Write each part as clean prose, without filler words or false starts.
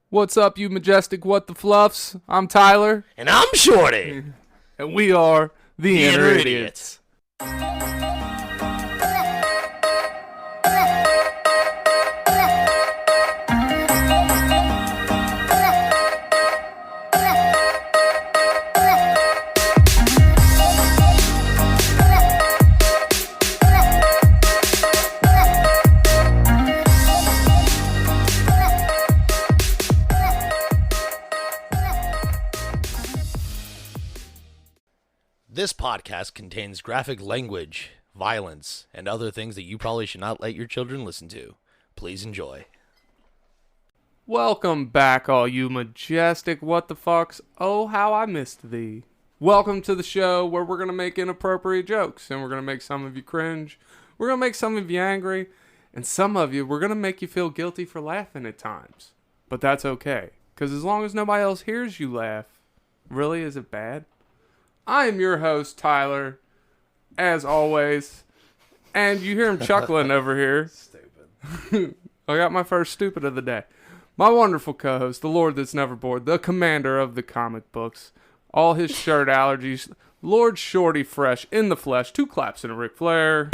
What's up, you majestic what the fluffs? I'm Tyler. And I'm Shorty. And we are the Inner Idiots. This podcast contains graphic language, violence, and other things that you probably should not let your children listen to. Please enjoy. Welcome back, all you majestic what the fucks. Oh, how I missed thee. Welcome to the show where we're going to make inappropriate jokes, and we're going to make some of you cringe. We're going to make some of you angry, and some of you, we're going to make you feel guilty for laughing at times. But that's okay, because as long as nobody else hears you laugh, really, is it bad? I am your host, Tyler, as always, and you hear him chuckling over here. Stupid. I got my first stupid of the day. My wonderful co-host, the Lord that's never bored, the commander of the comic books, all his shirt allergies, Lord Shorty fresh in the flesh, 2 claps and a Ric Flair.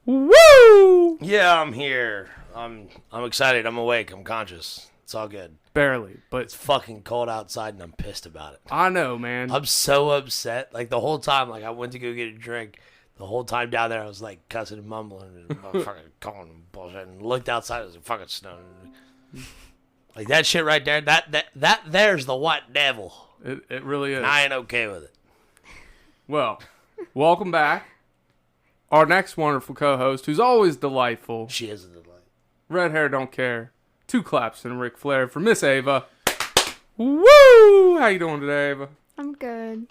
Woo! Yeah, I'm here. I'm excited. I'm awake. I'm conscious. It's all good. Barely, but It's fucking cold outside and I'm pissed about it. I know, man. I'm so upset. Like the whole time, like I went to go get a drink. The whole time down there, I was like cussing and mumbling and fucking calling and bullshit. And looked outside, it was fucking snowing. Like that shit right there. That there's the white devil. It really is. And I ain't okay with it. Well, welcome back. Our next wonderful co-host, who's always delightful. She is a delight. Red hair don't care. 2 claps and a Ric Flair for Miss Ava. Woo! How you doing today, Ava? I'm good.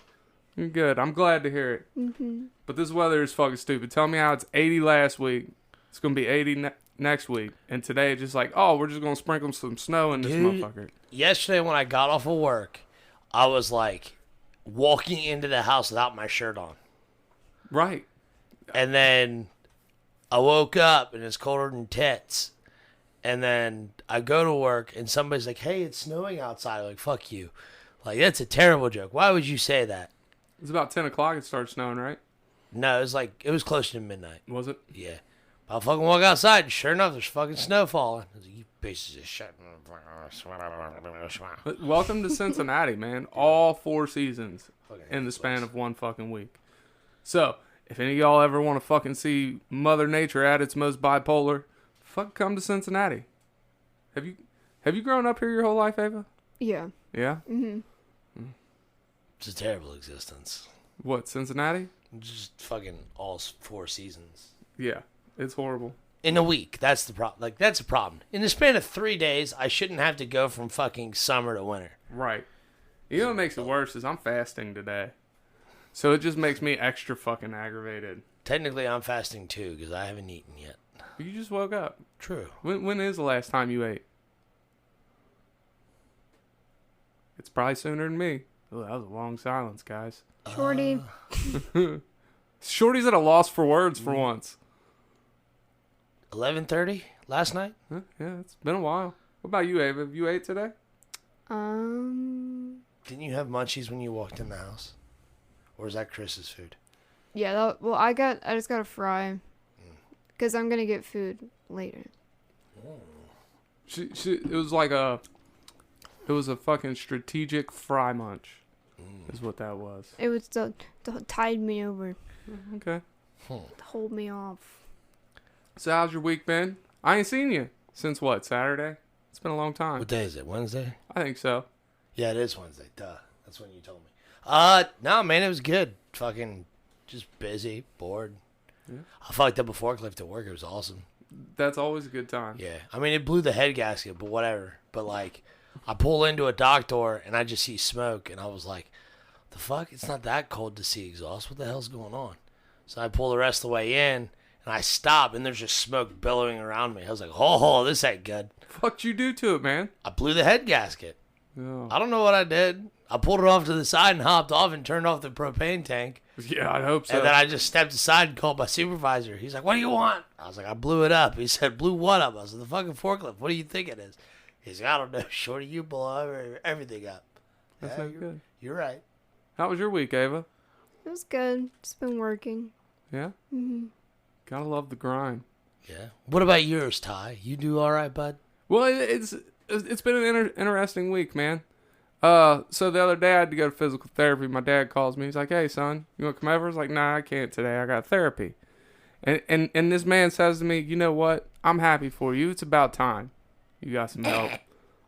You're good. I'm glad to hear it. Mm-hmm. But this weather is fucking stupid. Tell me how it's 80 last week. It's going to be 80 next week. And today it's just like, oh, we're just going to sprinkle some snow in this motherfucker. Yesterday when I got off of work, I was like walking into the house without my shirt on. Right. And then I woke up and it's colder than tits. And then I go to work and somebody's like, hey, it's snowing outside. I'm like, fuck you. Like, that's a terrible joke. Why would you say that? It's about 10 o'clock it started snowing, right? No, it was close to midnight. Was it? Yeah. I fucking walk outside and sure enough, there's fucking snow falling. I was like, you pieces of shit. Welcome to Cincinnati, man. All 4 seasons in the span of 1 fucking week. So, if any of y'all ever want to fucking see Mother Nature at its most bipolar, fuck, come to Cincinnati. Have you grown up here your whole life, Ava? Yeah. Yeah? Mm-hmm. It's a terrible existence. What, Cincinnati? Just fucking all 4 seasons. Yeah, it's horrible. In a week, that's the problem. Like, that's a problem. In the span of 3 days, I shouldn't have to go from fucking summer to winter. Right. You know what makes it worse is I'm fasting today. So it just makes me extra fucking aggravated. Technically, I'm fasting too, because I haven't eaten yet. You just woke up. True. When is the last time you ate? It's probably sooner than me. Oh, that was a long silence, guys. Shorty. Shorty's at a loss for words for once. 11:30 last night? Huh? Yeah, it's been a while. What about you, Ava? Have you ate today? Didn't you have munchies when you walked in the house? Or is that Chris's food? Yeah, I just got a fry. Because I'm going to get food later. It was like a fucking strategic fry munch. Is what that was. It was to tide me over. Okay. To hold me off. So how's your week been? I ain't seen you since what, Saturday? It's been a long time. What day is it? Wednesday? I think so. Yeah, it is Wednesday. Duh. That's when you told me. No, man, it was good. Fucking just busy, bored. Yeah. I fucked up a forklift at work. It was awesome. That's always a good time. Yeah. I mean, it blew the head gasket, but whatever. But, like, I pull into a dock door, and I just see smoke, and I was like, the fuck? It's not that cold to see exhaust. What the hell's going on? So I pull the rest of the way in, and I stop, and there's just smoke billowing around me. I was like, oh, this ain't good. What'd you do to it, man? I blew the head gasket. Oh. I don't know what I did. I pulled it off to the side and hopped off and turned off the propane tank. Yeah, I hope so. And then I just stepped aside and called my supervisor. He's like, what do you want? I was like, I blew it up. He said, blew what up? I was like, the fucking forklift. What do you think it is? He's like, I don't know, Shorty, you blow everything up. That's Yeah, no good. You're right. How was your week, Ava? It was good. Just been working. Yeah? Hmm. Gotta love the grind. Yeah. What about yours, Ty? You do all right, bud? Well, it's been an interesting week, man. So the other day I had to go to physical therapy. My dad calls me. He's like, "Hey, son, you want to come over?" I was like, "Nah, I can't today. I got therapy." And this man says to me, "You know what? I'm happy for you. It's about time. You got some help."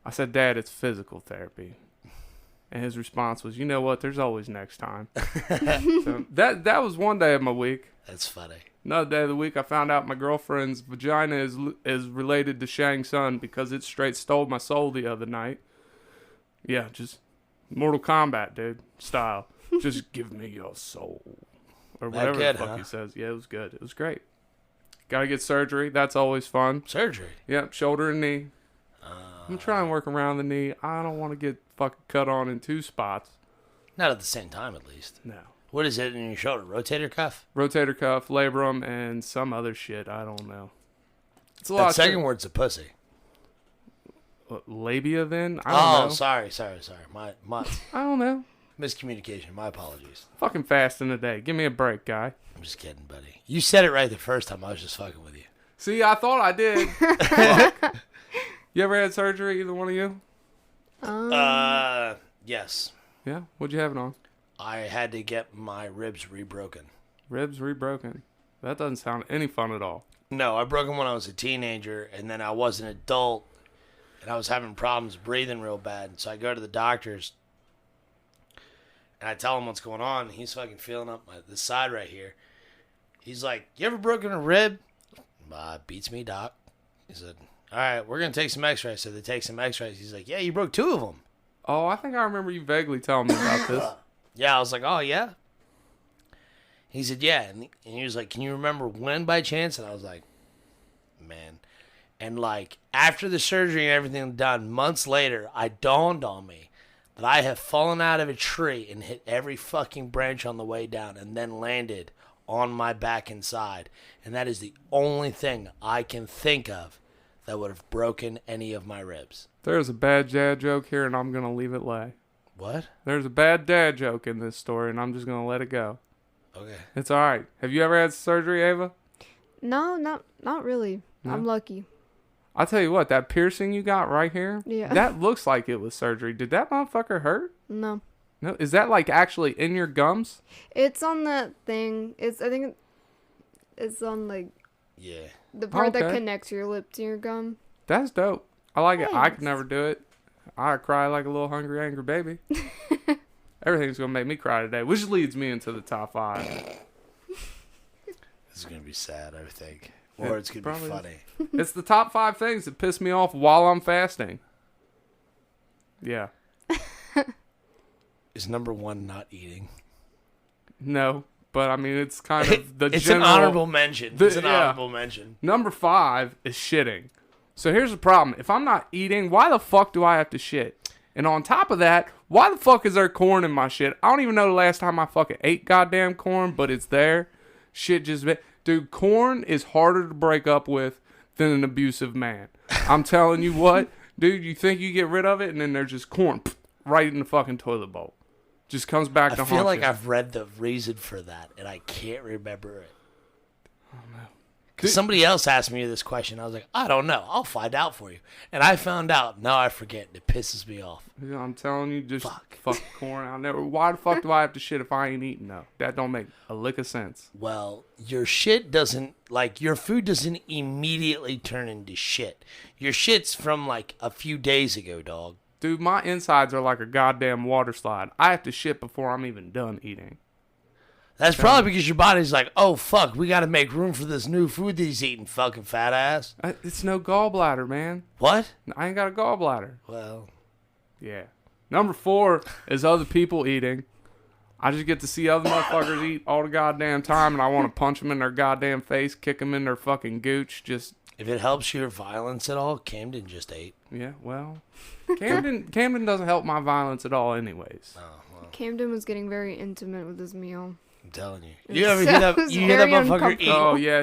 I said, "Dad, it's physical therapy." And his response was, "You know what? There's always next time." So that was one day of my week. That's funny. Another day of the week, I found out my girlfriend's vagina is related to Shang Tsung because it straight stole my soul the other night. Yeah, just Mortal Kombat, dude, style. Just give me your soul. Or whatever good, the fuck huh? he says. Yeah, it was good. It was great. Gotta get surgery. That's always fun. Surgery? Yep, shoulder and knee. I'm trying to work around the knee. I don't want to get fucking cut on in 2 spots. Not at the same time, at least. No. What is it in your shoulder? Rotator cuff? Rotator cuff, labrum, and some other shit. I don't know. It's a lot That of second shit. word's a pussy. What, labia then? I don't know. Sorry. My I don't know. miscommunication. My apologies. Fucking fast in the day. Give me a break, guy. I'm just kidding, buddy. You said it right the first time. I was just fucking with you. See, I thought I did. Fuck. You ever had surgery, either one of you? Yes. Yeah? What'd you have it on? I had to get my ribs rebroken. Ribs rebroken. That doesn't sound any fun at all. No, I broke them when I was a teenager, and then I was an adult, and I was having problems breathing real bad. So I go to the doctors, and I tell him what's going on. And he's fucking feeling up this side right here. He's like, "You ever broken a rib?" Beats me, doc. He said, "All right, we're gonna take some X-rays." So they take some X-rays. He's like, "Yeah, you broke 2 of them." Oh, I think I remember you vaguely telling me about this. Yeah, I was like, "Oh yeah." He said, "Yeah," and he was like, "Can you remember when by chance?" And I was like, "Man." And like after the surgery and everything done, months later, I dawned on me that I have fallen out of a tree and hit every fucking branch on the way down, and then landed on my back and side, and that is the only thing I can think of that would have broken any of my ribs. There's a bad dad joke here, and I'm going to leave it lay. What? There's a bad dad joke in this story, and I'm just going to let it go. Okay. It's all right. Have you ever had surgery, Ava? No, not really. No? I'm lucky. I'll tell you what, that piercing you got right here, Yeah. that looks like it was surgery. Did that motherfucker hurt? No. No, is that like actually in your gums? It's on that thing. I think it's on like Yeah. the part that Okay. connects your lip to your gum. That's dope. I like it. I could Thanks. never do it. I cry like a little hungry, angry baby. Everything's gonna make me cry today, which leads me into the top 5. This is gonna be sad, I think, or it's gonna be probably funny. It's the top 5 things that piss me off while I'm fasting. Yeah. Is number 1 not eating? No, but I mean it's kind of the It's general. an honorable mention. It's an yeah. honorable mention. Number 5 is shitting. So here's the problem. If I'm not eating, why the fuck do I have to shit? And on top of that, why the fuck is there corn in my shit? I don't even know the last time I fucking ate goddamn corn, but it's there. Shit just... Dude, corn is harder to break up with than an abusive man. I'm telling you what. Dude, you think you get rid of it, and then there's just corn right in the fucking toilet bowl. Just comes back to I feel haunt like you. I've read the reason for that, and I can't remember it. Oh, no. Because somebody else asked me this question. I was like, I don't know. I'll find out for you. And I found out. Now I forget. And it pisses me off. Yeah, I'm telling you, just Fuck. fuck corn. I'll never. Why the fuck do I have to shit if I ain't eating though? That don't make a lick of sense. Well, your shit doesn't, like, your food doesn't immediately turn into shit. Your shit's from, like, a few days ago, dog. Dude, my insides are like a goddamn water slide. I have to shit before I'm even done eating. That's probably because your body's like, oh, fuck, we got to make room for this new food that he's eating, fucking fat ass. It's no gallbladder, man. What? I ain't got a gallbladder. Well, Yeah. Number 4 is other people eating. I just get to see other motherfuckers eat all the goddamn time, and I want to punch them in their goddamn face, kick them in their fucking gooch. Just, if it helps your violence at all, Camden just ate. yeah, well, Camden doesn't help my violence at all anyways. Oh, well. Camden was getting very intimate with his meal. I'm telling you. It You ever hear that? sounds You hear that very motherfucker eat? Oh yeah,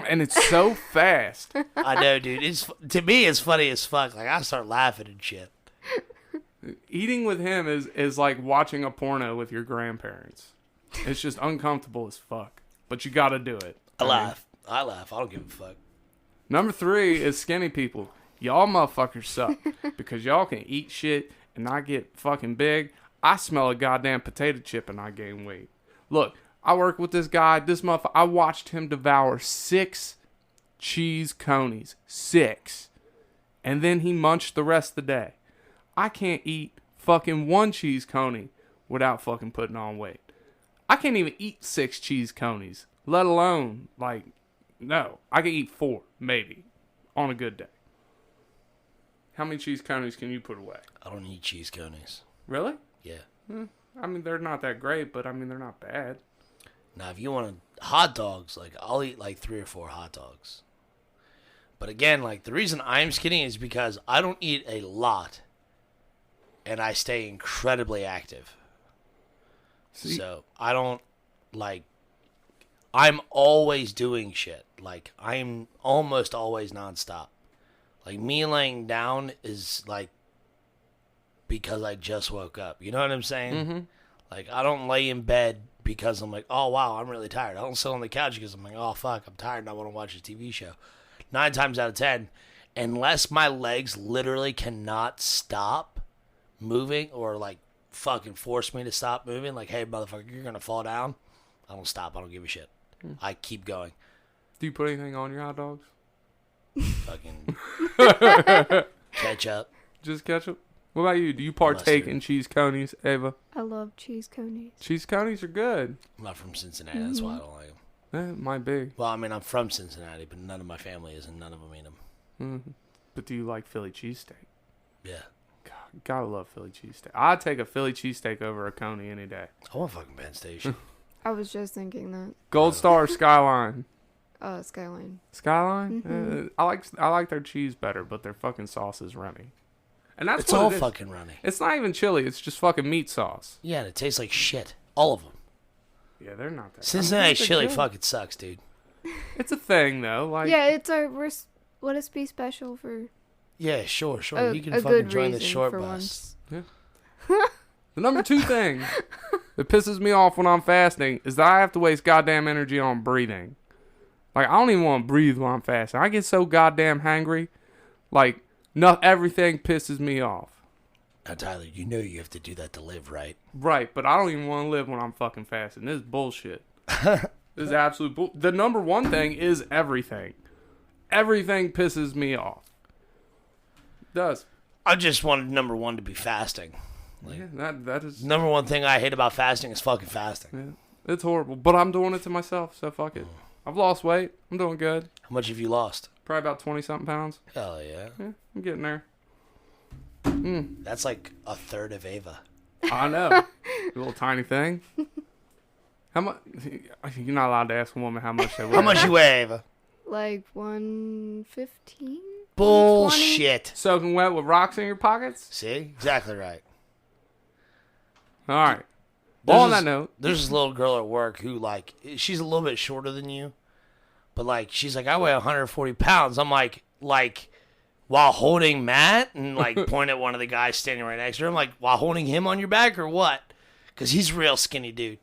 and it's so fast. I know, dude. To me, it's funny as fuck. Like I start laughing and shit. Eating with him is like watching a porno with your grandparents. It's just uncomfortable as fuck, but you got to do it. I laugh. I don't give a fuck. Number 3 is skinny people. Y'all motherfuckers suck because y'all can eat shit and not get fucking big. I smell a goddamn potato chip and I gain weight. Look, I work with this guy. This motherfucker, I watched him devour 6 cheese conies. 6. And then he munched the rest of the day. I can't eat fucking 1 cheese coney without fucking putting on weight. I can't even eat 6 cheese conies, let alone, like, no. I can eat 4, maybe, on a good day. How many cheese conies can you put away? I don't eat cheese conies. Really? Yeah. I mean, they're not that great, but I mean, they're not bad. Now, if you want hot dogs, like, I'll eat like 3 or 4 hot dogs. But again, like, the reason I'm skinny is because I don't eat a lot. And I stay incredibly active. See? So, I don't, like, I'm always doing shit. Like, I'm almost always nonstop. Like, me laying down is, like, because I just woke up. You know what I'm saying? Mm-hmm. Like, I don't lay in bed because I'm like, oh, wow, I'm really tired. I don't sit on the couch because I'm like, oh, fuck, I'm tired and I want to watch a TV show. 9 times out of 10, unless my legs literally cannot stop moving or, like, fucking force me to stop moving, like, hey, motherfucker, you're going to fall down, I don't stop. I don't give a shit. I keep going. Do you put anything on your hot dogs? Fucking ketchup. Just ketchup? What about you? Do you partake Mustard. in cheese conies, Ava? I love cheese conies. Cheese conies are good. I'm not from Cincinnati. That's why I don't like them. It might be. Well, I mean, I'm from Cincinnati, but none of my family is, and none of them eat them. Mm-hmm. But do you like Philly cheesesteak? Yeah. God, gotta love Philly cheesesteak. I'd take a Philly cheesesteak over a coney any day. I want fucking Penn Station. I was just thinking that. Gold Star or Skyline? Skyline. Skyline? Mhm. I like their cheese better, but their fucking sauce is runny. And that's It's what all it is. fucking runny. It's not even chili. It's just fucking meat sauce. Yeah, and it tastes like shit. All of them. Yeah, they're not that. Cincinnati they're chili good. fucking sucks, dude. It's a thing though. Like Yeah, it's let us be special for Yeah, sure. a, You can a fucking good join the reason short for bus. once. the number 2 thing that pisses me off when I'm fasting is that I have to waste goddamn energy on breathing. Like I don't even want to breathe when I'm fasting. I get so goddamn hangry. Like everything pisses me off. Now, Tyler, you know you have to do that to live, right? Right, but I don't even want to live when I'm fucking fasting. This is bullshit. This is absolute bull. The number 1 thing is everything. Everything pisses me off. It does. I just wanted number 1 to be fasting. Like, Yeah, that is. number 1 thing I hate about fasting is fucking fasting. Yeah, it's horrible, but I'm doing it to myself, so fuck it. I've lost weight. I'm doing good. How much have you lost? Probably about 20-something pounds. Hell yeah. Yeah, I'm getting there. That's like a third of Ava. I know. A little tiny thing. How much? You're not allowed to ask a woman how much they weigh. How much you weigh, Ava? Like 115? Bullshit. Soaking wet with rocks in your pockets? See? Exactly right. All right. There's Well, on this- that note. There's this little girl at work who, like, she's a little bit shorter than you. But, like, she's like, I weigh 140 pounds. I'm like, while holding Matt and, like, point at one of the guys standing right next to her. I'm like, while holding him on your back or what? Because he's a real skinny dude.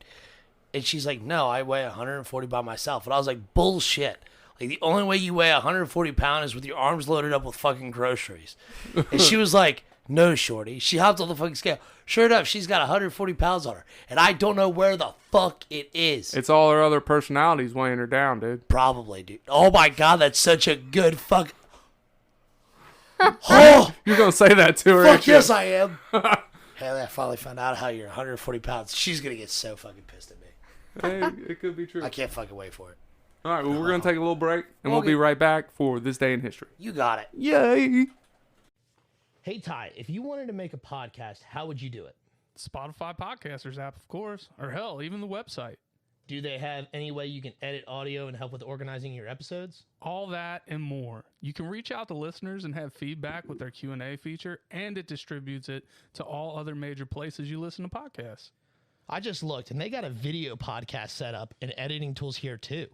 And she's like, no, I weigh 140 by myself. And I was like, bullshit. Like, the only way you weigh 140 pounds is with your arms loaded up with fucking groceries. And she was like, no, Shorty. She hopped on the fucking scale. Sure enough, she's got 140 pounds on her. And I don't know where the fuck it is. It's all her other personalities weighing her down, dude. Probably, dude. Oh, my God, that's such a good fuck. Oh, You're going to say that to her, fuck ain't you? yes, I am. Hey, I finally found out how you're 140 pounds. She's going to get so fucking pissed at me. Hey, it could be true. I can't fucking wait for it. All right, well, we're going to take a little break, and we'll Okay. be right back for This Day in History. You got it. Yay! Hey, Ty, if you wanted to make a podcast, how would you do it? Spotify Podcasters app, of course. Or hell, even the website. Do they have any way you can edit audio and help with organizing your episodes? All that and more. You can reach out to listeners and have feedback with their Q&A feature, and it distributes it to all other major places you listen to podcasts. I just looked, and they got a video podcast set up and editing tools here too.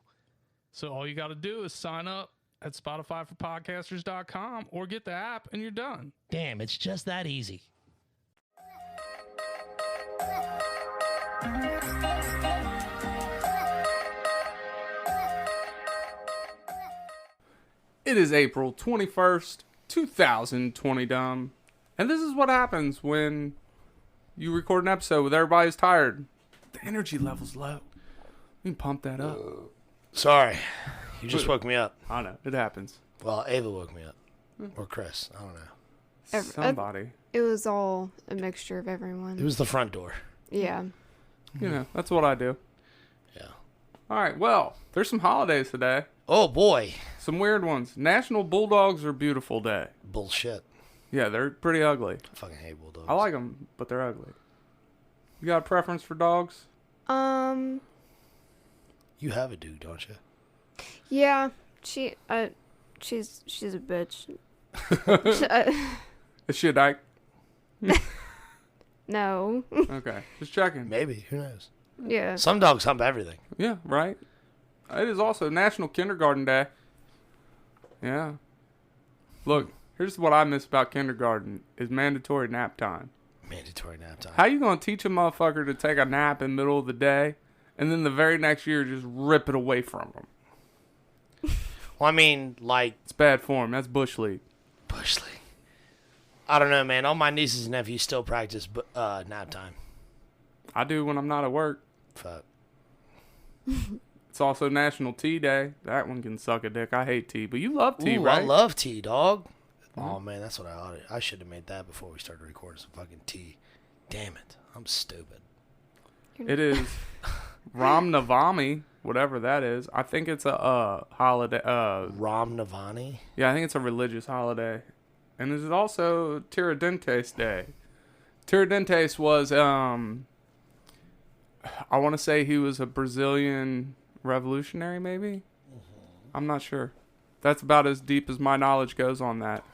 So all you got to do is sign up at SpotifyForPodcasters.com or get the app and you're done. Damn, it's just that easy. It is April 21st, 2020, dumb. And this is what happens when you record an episode with everybody's tired. The energy level's low. We can pump that up. Sorry. You just woke me up. I know. It happens. Well, Ava woke me up. Or Chris. I don't know. Somebody. It was all a mixture of everyone. It was the front door. Yeah. You know, that's what I do. Yeah. All right, well, there's some holidays today. Oh, boy. Some weird ones. National Bulldogs Are Beautiful Day. Bullshit. Yeah, they're pretty ugly. I fucking hate bulldogs. I like them, but they're ugly. You got a preference for dogs? You have a dude, don't you? Yeah. She's a bitch. Is she a dyke? No. Okay, just checking. Maybe. Who knows? Yeah. Some dogs hump everything. Yeah, right. It is also National Kindergarten Day. Yeah. Look, here's what I miss about kindergarten is mandatory nap time. Mandatory nap time. How you gonna teach a motherfucker to take a nap in the middle of the day, and then the very next year just rip it away from them? Well, I mean, like... It's bad form. That's Bush League. Bush League. I don't know, man. All my nieces and nephews still practice nap time. I do when I'm not at work. Fuck. It's also National Tea Day. That one can suck a dick. I hate tea, but you love tea, Ooh, right? I love tea, dog. Oh, man, that's what I ought to... I should have made that before we started recording some fucking tea. Damn it. I'm stupid. It is Ram Navami, whatever that is. I think it's a holiday. Ram Navani? Yeah, I think it's a religious holiday. And there's also Tiradentes Day. Tiradentes was, I want to say he was a Brazilian revolutionary, maybe? I'm not sure. That's about as deep as my knowledge goes on that.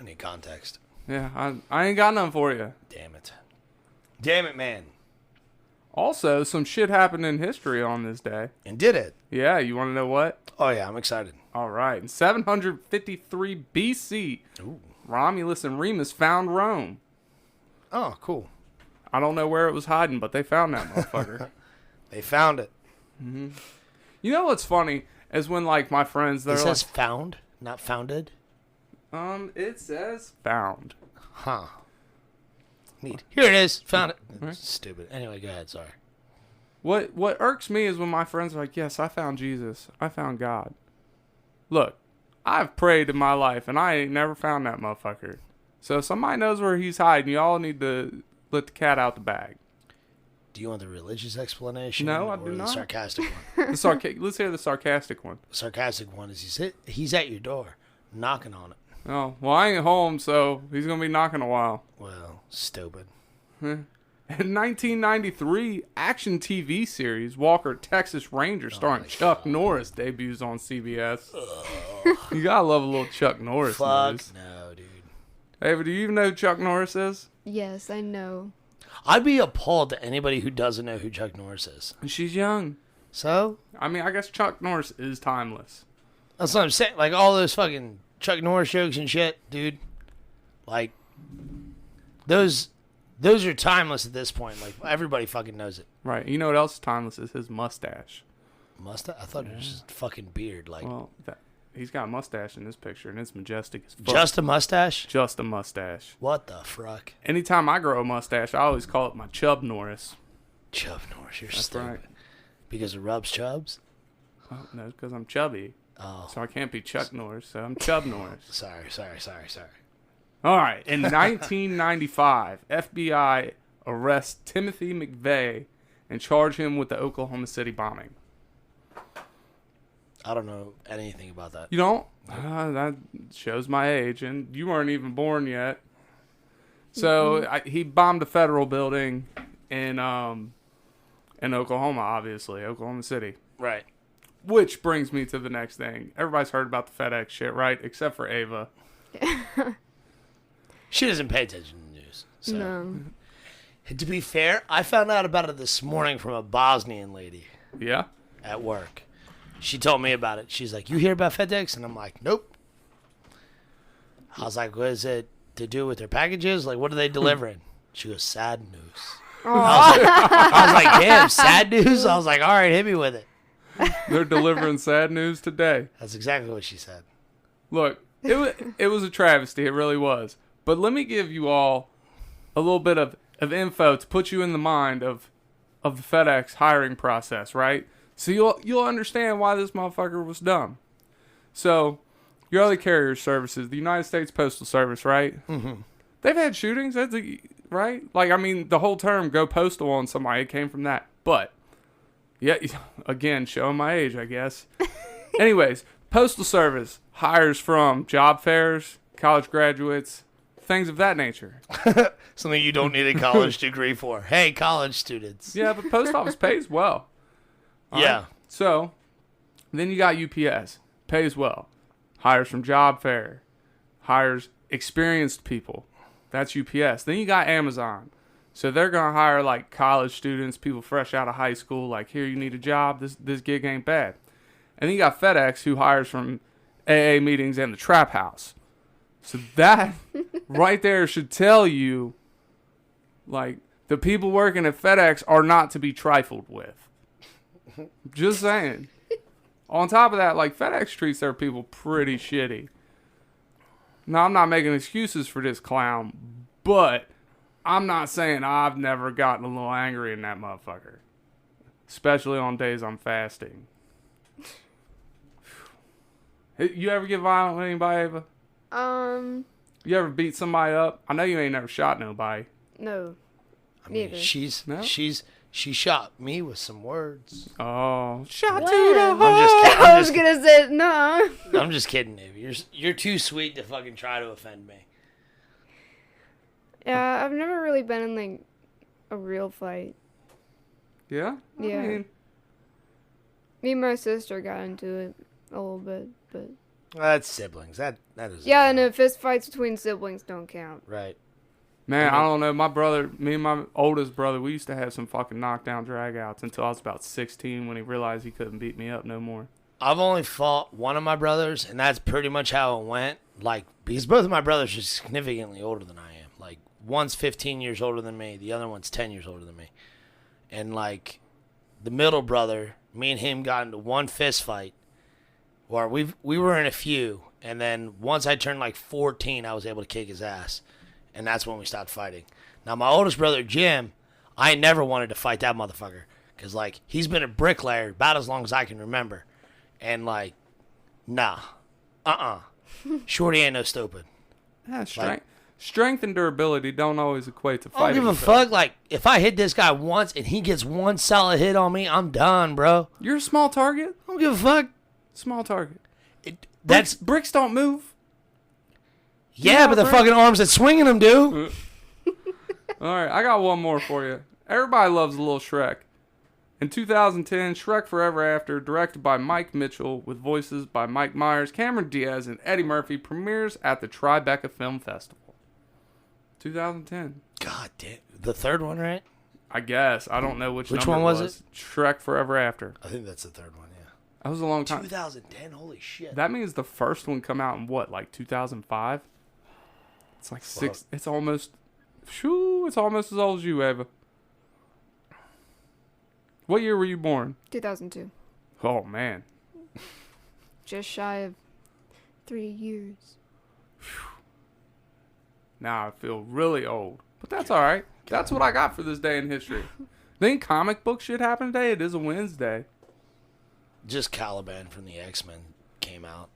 I need context. Yeah, I ain't got none for you. Damn it. Damn it, man. Also, some shit happened in history on this day. And did it. Yeah, you want to know what? Oh, yeah, I'm excited. All right. In 753 BC, Ooh. Romulus and Remus found Rome. Oh, cool. I don't know where it was hiding, but they found that motherfucker. They found it. You know what's funny is when like my friends they're It says like, found, not founded. it says found. Huh. Neat. Here it is. Found it. Right. Stupid. Anyway, go ahead. Sorry. What irks me is when my friends are like, "Yes, I found Jesus. I found God." Look, I've prayed in my life and I ain't never found that motherfucker. So if somebody knows where he's hiding, y'all need to let the cat out the bag. Do you want the religious explanation? No, I or do the not. sarcastic one? Let's hear the sarcastic one. The sarcastic one is he's at your door, knocking on it. Oh, well, I ain't home, so he's going to be knocking a while. Well, stupid. In 1993, action TV series Walker, Texas Ranger, starring Chuck Norris, debuts on CBS. You gotta love a little Chuck Norris Fuck news. no, dude. Hey, but do you even know who Chuck Norris is? Yes, I know. I'd be appalled to anybody who doesn't know who Chuck Norris is. She's young. So? I mean, I guess Chuck Norris is timeless. That's what I'm saying. Like, all those fucking Chuck Norris jokes and shit, dude. Like, those are timeless at this point. Like, everybody fucking knows it. Right. You know what else is timeless is his mustache. Mustache? I thought it was just fucking beard. Like, Well, he's got a mustache in this picture, and it's majestic as fuck. just a mustache? Just a mustache. What the fuck? Anytime I grow a mustache, I always call it my Chub Norris. Chub Norris, you're That's stupid. right. Because it rubs chubs? Well, no, because I'm chubby. Oh, So I can't be Chuck Norris, so I'm Chub Norris. sorry. All right. In 1995, FBI arrests Timothy McVeigh and charge him with the Oklahoma City bombing. I don't know anything about that. You don't? That shows my age, and you weren't even born yet. So he bombed a federal building in Oklahoma, obviously, Oklahoma City. Right. Which brings me to the next thing. Everybody's heard about the FedEx shit, right? Except for Ava. She doesn't pay attention to the news. So. No. To be fair, I found out about it this morning from a Bosnian lady Yeah. at work. She told me about it. She's like, "You hear about FedEx?" And I'm like, "Nope." I was like, "What is it to do with their packages? Like, what are they delivering?" She goes, "Sad news." I was like, "Damn, sad news?" I was like, "All right, hit me with it." They're delivering sad news today. That's exactly what she said. Look, it was a travesty. It really was. But let me give you all a little bit of info to put you in the mind of the FedEx hiring process, right? So you'll understand why this motherfucker was dumb. So, your other carrier services, the United States Postal Service, right? Mm-hmm. They've had shootings, right? Like, I mean, the whole term "go postal" on somebody came from that. But, yeah, again, showing my age, I guess. Anyways, Postal Service hires from job fairs, college graduates, things of that nature. Something you don't need a college degree for. Hey, college students. Yeah, but post office pays well. All Yeah. right? So, then you got UPS. Pays well. Hires from job fair. Hires experienced people. That's UPS. Then you got Amazon. So they're going to hire like college students, people fresh out of high school. Like, here, you need a job. This gig ain't bad. And then you got FedEx, who hires from AA meetings and the trap house. So that right there should tell you, like, the people working at FedEx are not to be trifled with. Just saying. On top of that, like, FedEx treats their people pretty shitty. Now, I'm not making excuses for this clown, but I'm not saying I've never gotten a little angry in that motherfucker. Especially on days I'm fasting. You ever get violent with anybody, Ava? You ever beat somebody up? I know you ain't never shot nobody. No. I mean, Neither. she shot me with some words. Oh, shot What? to the I'm heart. just kidding. I was gonna say no. I'm just kidding, Navy. You're too sweet to fucking try to offend me. Yeah, I've never really been in like a real fight. Yeah? Yeah. I mean, Me and my sister got into it a little bit, but That's siblings. That is. yeah, no, fist fights between siblings don't count. Right. man, I don't know. My brother, me and my oldest brother, we used to have some fucking knockdown dragouts until I was about 16 when he realized he couldn't beat me up no more. I've only fought one of my brothers, and that's pretty much how it went. Like, because both of my brothers are significantly older than I am. Like, one's 15 years older than me, the other one's 10 years older than me. And, like, the middle brother, me and him got into one fist fight, where we were in a few, and then once I turned, like, 14, I was able to kick his ass. And that's when we stopped fighting. Now, my oldest brother, Jim, I never wanted to fight that motherfucker. Because, like, he's been a bricklayer about as long as I can remember. And, like, nah. Shorty ain't no stupid. Yeah, strength and durability don't always equate to I don't fighting. give a fuck. Like, if I hit this guy once and he gets one solid hit on me, I'm done, bro. You're a small target. I don't give a fuck. Small target. That's Bricks don't move. yeah, but the bro. fucking arms that swinging them do. All right, I got one more for you. Everybody loves a little Shrek. In 2010, Shrek Forever After, directed by Mike Mitchell, with voices by Mike Myers, Cameron Diaz, and Eddie Murphy, premieres at the Tribeca Film Festival. 2010. God damn, the third one, right? I guess. I don't know which Which number one was it? Shrek Forever After. I think that's the third one. Yeah. That was a long time. 2010. Holy shit. That means the first one come out in what, like 2005? It's like six. It's almost. Shoo, it's almost as old as you, Ava. What year were you born? 2002. Oh man. Just shy of 3 years. Now I feel really old, but that's all right. That's what I got for this day in history. Then comic book shit happened today. It is a Wednesday. Just Caliban from the X-Men came out.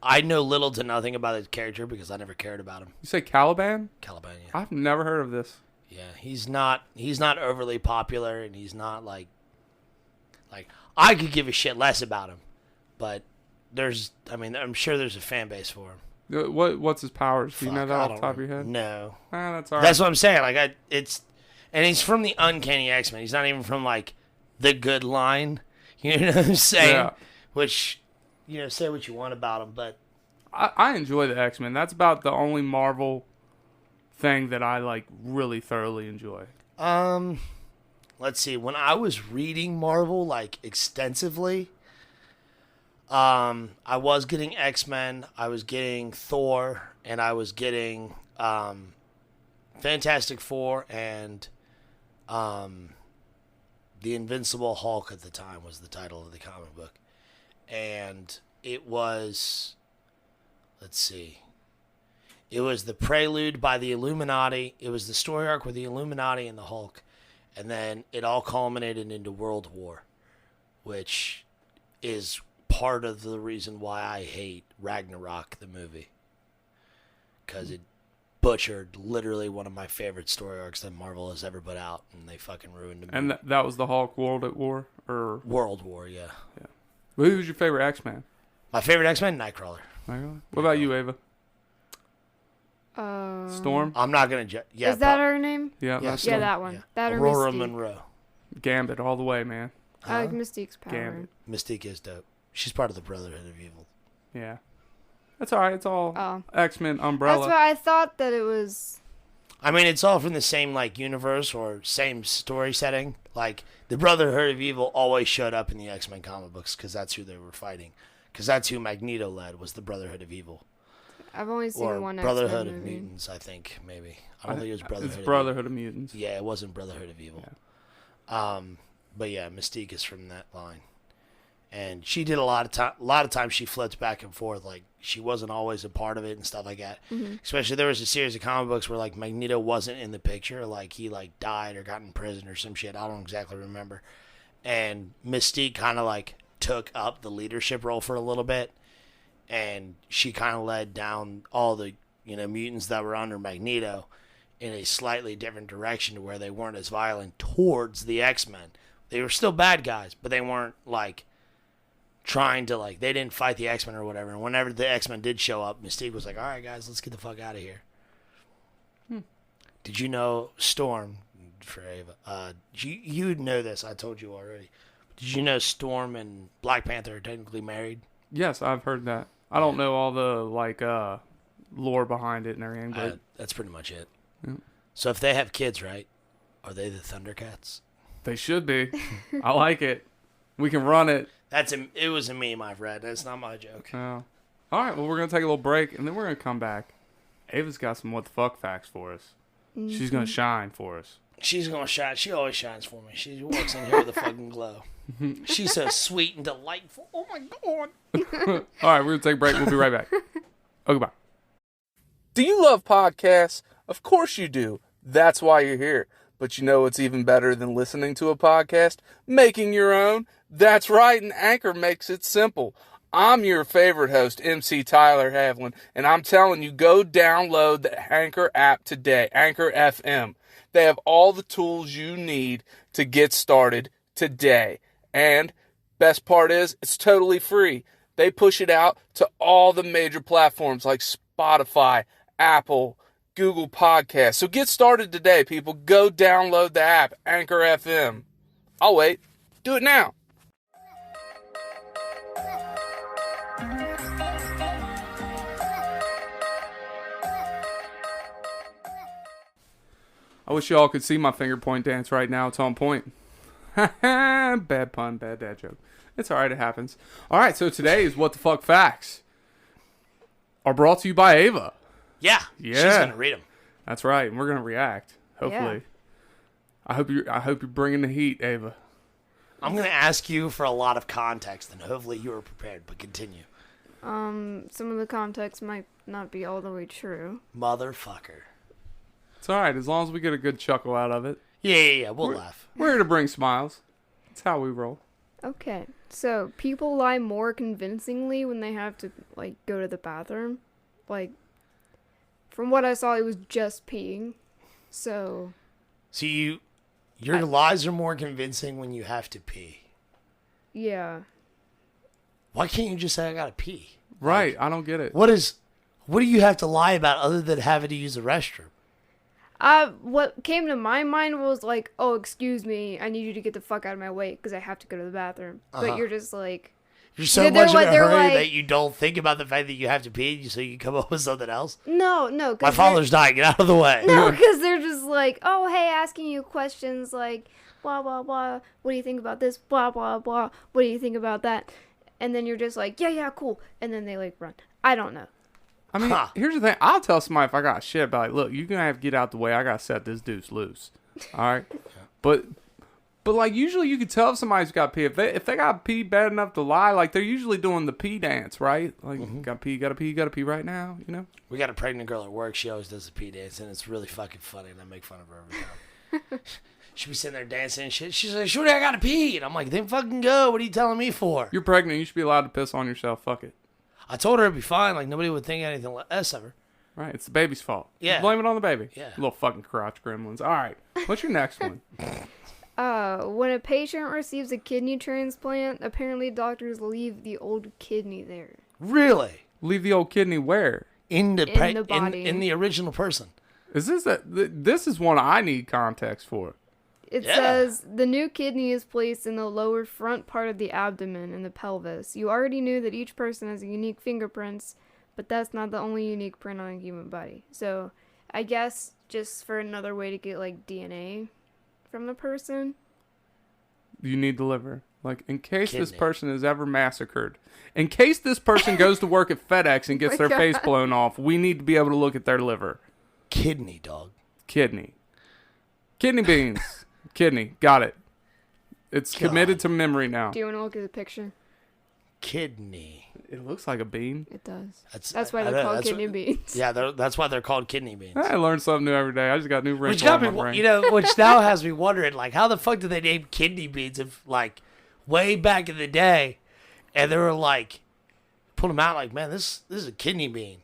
I know little to nothing about his character because I never cared about him. You say Caliban? Caliban, yeah. I've never heard of this. Yeah, he's not overly popular, and he's not like I could give a shit less about him, but I'm sure there's a fan base for him. What's his powers? Do you know Fuck, that I off don't the top of know. your head? No, That's all right. that's what I'm saying. Like and he's from the Uncanny X-Men. He's not even from like the good line. You know what I'm saying? Yeah. Which, say what you want about him, but I enjoy the X-Men. That's about the only Marvel thing that I like really thoroughly enjoy. Let's see. When I was reading Marvel like extensively, I was getting X-Men, I was getting Thor, and I was getting Fantastic Four and The Invincible Hulk at the time was the title of the comic book. And it was, let's see, it was the prelude by the Illuminati. It was the story arc with the Illuminati and the Hulk. And then it all culminated into World War, which is part of the reason why I hate Ragnarok, the movie. Because it butchered literally one of my favorite story arcs that Marvel has ever put out, and they fucking ruined it. And that was the Hulk World at War? Or World War, yeah. Well, who was your favorite X-Man? My favorite X-Men, Nightcrawler. What about you, Ava? Storm? I'm not going to... Yeah, Is that her name? Yeah. Yeah, Yeah, that one. Yeah. That or Aurora Mystique. Monroe. Gambit all the way, man. I like Mystique's power. Gambit. Mystique is dope. She's part of the Brotherhood of Evil. Yeah. That's all right. It's all Oh. X-Men umbrella. That's why I thought that it was... I mean, it's all from the same, like, universe or same story setting. Like, the Brotherhood of Evil always showed up in the X-Men comic books because that's who they were fighting. Because that's who Magneto led, was the Brotherhood of Evil. I've only seen Or one Brotherhood X-Men of movie. Mutants, I think, maybe. I don't think it was Brotherhood It's of Brotherhood of Mutants. Evil. Yeah, it wasn't Brotherhood of Evil. But yeah, Mystique is from that line. And she did a lot of times she flipped back and forth. Like, she wasn't always a part of it and stuff like that. Mm-hmm. Especially there was a series of comic books where, like, Magneto wasn't in the picture. Like, he, like, died or got in prison or some shit. I don't exactly remember. And Mystique kind of, like, took up the leadership role for a little bit. And she kind of led down all the, mutants that were under Magneto in a slightly different direction to where they weren't as violent towards the X-Men. They were still bad guys, but they weren't, like, trying to, like, they didn't fight the X-Men or whatever. And whenever the X-Men did show up, Mystique was like, all right, guys, let's get the fuck out of here. Did you know Storm, for Ava, you know this, I told you already. Did you know Storm and Black Panther are technically married? Yes, I've heard that. I don't know all the, like, lore behind it and everything, but... That's pretty much it. Yeah. So if they have kids, right, are they the Thundercats? They should be. I like it. We can run it. It was a meme I've read. That's not my joke. Oh. All right, well, we're going to take a little break, and then we're going to come back. Ava's got some what the fuck facts for us. Mm-hmm. She's going to shine for us. She's going to shine. She always shines for me. She walks in here with a fucking glow. She's so sweet and delightful. Oh, my God. All right, we're going to take a break. We'll be right back. Oh, goodbye. Do you love podcasts? Of course you do. That's why you're here. But you know what's even better than listening to a podcast? Making your own. That's right, and Anchor makes it simple. I'm your favorite host, MC Tyler Havlin, and I'm telling you, go download the Anchor app today, Anchor FM. They have all the tools you need to get started today. And best part is, it's totally free. They push it out to all the major platforms like Spotify, Apple, Google Podcasts. So get started today, people. Go download the app, Anchor FM. I'll wait. Do it now. I wish y'all could see my finger point dance right now. It's on point. Bad pun, bad dad joke. It's alright, it happens. Alright, so today's What the Fuck Facts are brought to you by Ava. Yeah. Yeah. She's going to read them. That's right, and we're gonna react. Hopefully. Yeah. I hope you're bringing the heat, Ava. I'm going to ask you for a lot of context, and hopefully you are prepared, but continue. Some of the context might not be all the way true. Motherfucker. It's alright, as long as we get a good chuckle out of it. Yeah. We'll laugh. We're here to bring smiles. That's how we roll. Okay, so people lie more convincingly when they have to, like, go to the bathroom. Like, from what I saw, it was just peeing. So... So your lies are more convincing when you have to pee. Yeah. Why can't you just say, I got to pee? Right, I don't get it. What do you have to lie about other than having to use the restroom? What came to my mind was like, oh, excuse me, I need you to get the fuck out of my way because I have to go to the bathroom. But you're just like... You're so They're much in a like- they're hurry like- that you don't think about the fact that you have to pee so you can come up with something else. No. My 'cause father's dying. Get out of the way. No, because they're just like, oh, hey, asking you questions like, blah, blah, blah. What do you think about this? Blah, blah, blah. What do you think about that? And then you're just like, yeah, cool. And then they like run. I don't know. I mean, here's the thing. I'll tell somebody if I got shit, but like, look, you're going to have to get out the way. I got to set this deuce loose. All right? But like, usually you can tell if somebody's got pee. If they got pee bad enough to lie, like, they're usually doing the pee dance, right? Like, gotta pee right now, you know? We got a pregnant girl at work. She always does the pee dance, and it's really fucking funny, and I make fun of her every time. She'll be sitting there dancing and shit. She's like, Shorty, I gotta pee. And I'm like, then fucking go. What are you telling me for? You're pregnant. You should be allowed to piss on yourself. Fuck it. I told her it'd be fine. Like, nobody would think anything less of her. Right? It's the baby's fault. Yeah. Just blame it on the baby. Yeah. Little fucking crotch gremlins. All right. What's your next one? When a patient receives a kidney transplant, apparently doctors leave the old kidney there. Really? Leave the old kidney where? In the body. in the original person. Is this this is one I need context for. It Yeah. says the new kidney is placed in the lower front part of the abdomen and the pelvis. You already knew that each person has unique fingerprints, but that's not the only unique print on a human body. So I guess just for another way to get like DNA from the person. You need the liver. Like, in case this Kidney. person is ever massacred, in case this person goes to work at FedEx and gets my their God. face blown off, we need to be able to look at their liver. Kidney, dog. Kidney beans. Kidney. Got it. It's God. committed to memory now. Do you want to look at the picture? Kidney. It looks like a bean. It does. That's That's why I they're know, called that's kidney what- beans. Yeah, that's why they're called kidney beans. I learn something new every day. I just got new Which wrinkles got on me, my brain. you know, which now has me wondering, like, how the fuck did they name kidney beans if, like, way back in the day, and they were like, pulled them out, like, man, this is a kidney bean.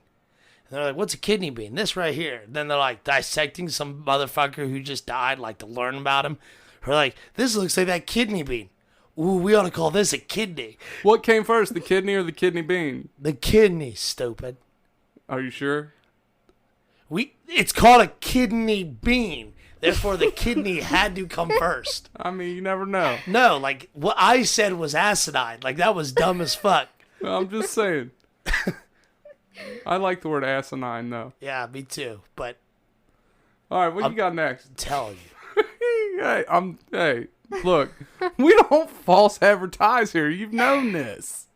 And they're like, what's a kidney bean? This right here. Then they're like dissecting some motherfucker who just died, like, to learn about him. They're like, this looks like that kidney bean. Ooh, we ought to call this a kidney. What came first, the kidney or the kidney bean? The kidney, stupid. Are you sure? It's called a kidney bean. Therefore, the kidney had to come first. I mean, you never know. No, like, what I said was asinine. Like, that was dumb as fuck. I'm just saying. I like the word asinine, though. Yeah, me too. But All right, what you got next? I'm telling you. Hey, look, we don't false advertise here. You've known this.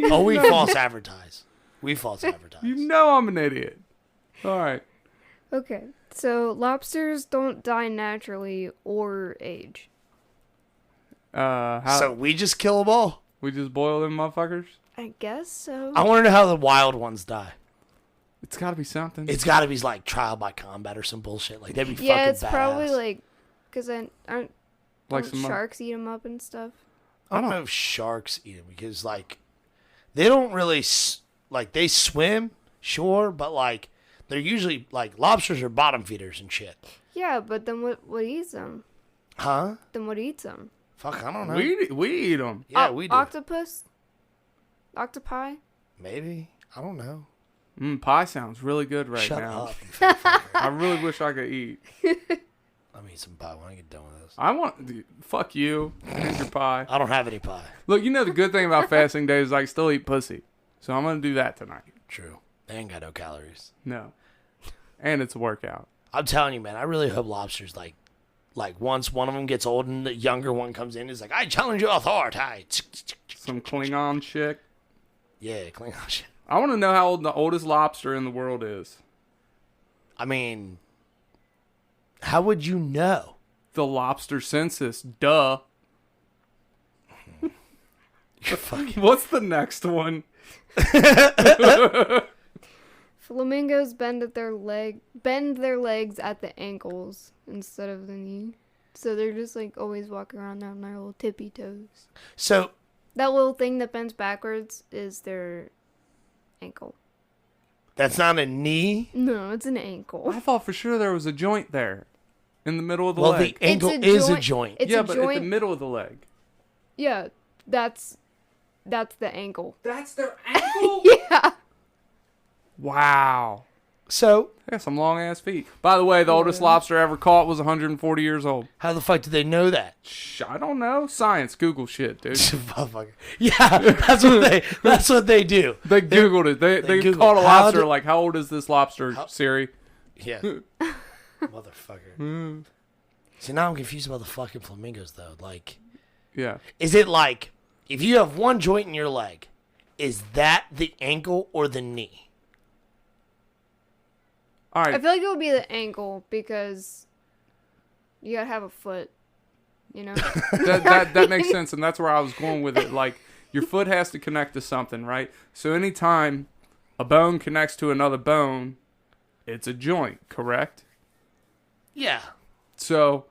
Oh, we false advertise. We false advertise. You know I'm an idiot. All right. Okay, so lobsters don't die naturally or age. How So we just kill them all? we just boil them motherfuckers? I guess so. I want to know how the wild ones die. It's got to be something. It's got to be like trial by combat or some bullshit. Like, that'd be Yeah, fucking it's badass. probably like, because aren't like some sharks eat them up and stuff? I don't know if sharks eat them because, like, they don't really, like, they swim, sure, but, like, they're usually, like, lobsters are bottom feeders and shit. Yeah, but then what eats them? Huh? Then what eats them? Fuck, I don't know. we eat them. yeah, we do. Octopus? Octopi? Maybe. I don't know. Pie sounds really good right Shut now. up, you fat fucker. I really wish I could eat. Let me eat some pie when I get done with this. I want. Fuck you. Here's your pie. I don't have any pie. Look, you know the good thing about fasting days is I can still eat pussy. So I'm gonna do that tonight. True. They ain't got no calories. No. And it's a workout. I'm telling you, man, I really hope lobsters, like once one of them gets old and the younger one comes in, is like, I challenge your authority. Some Klingon chick. Yeah, clean out shit. I want to know how old the oldest lobster in the world is. I mean, how would you know? The lobster census. Duh. You're fucking... What's the next one? Flamingos bend their legs at the ankles instead of the knee. So they're just like always walking around on their little tippy toes. So, That little thing that bends backwards is their ankle. that's not a knee? No, it's an ankle. I thought for sure there was a joint there. In the middle of the Well, leg. the ankle a is a joint. joint. It's yeah, a but at the joint. middle of the leg. Yeah, that's the ankle. That's their ankle? Yeah. Wow. So, Yeah, some long ass feet. By the way, the oldest lobster ever caught was 140 years old. how the fuck did they know that? Shh, I don't know. Science, Google shit, dude. Motherfucker. Yeah, that's what they do. They Googled it. They Googled, caught a how lobster. did- Like, how old is this lobster, Siri? Yeah. Motherfucker. See, now I'm confused about the fucking flamingos, though. Like, Yeah. is it like, if you have one joint in your leg, is that the ankle or the knee? All I right. feel like it would be the ankle because you gotta have a foot. You know. that makes sense, and that's where I was going with it. Like, your foot has to connect to something, right? So anytime a bone connects to another bone, it's a joint, correct? Yeah. So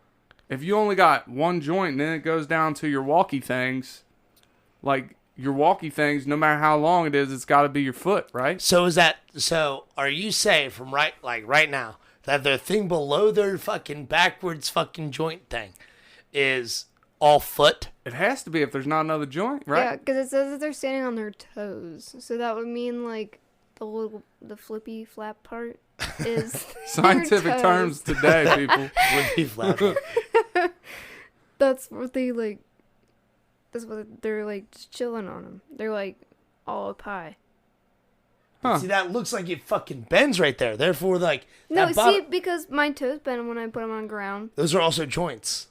if you only got one joint and then it goes down to your walkie things, like your walkie things, no matter how long it is, it's got to be your foot, right? So are you saying from right now that the thing below their fucking backwards fucking joint thing is all foot? It has to be if there's not another joint, right? Yeah, because it says that they're standing on their toes, so that would mean like the flippy flap part is Scientific their toes. terms today, people. Would be flat. That's what they like. That's what they're like, just chilling on them. They're like all up high. Huh. See, that looks like it fucking bends right there. Therefore, like, No, that see, because my toes bend when I put them on the ground, those are also joints.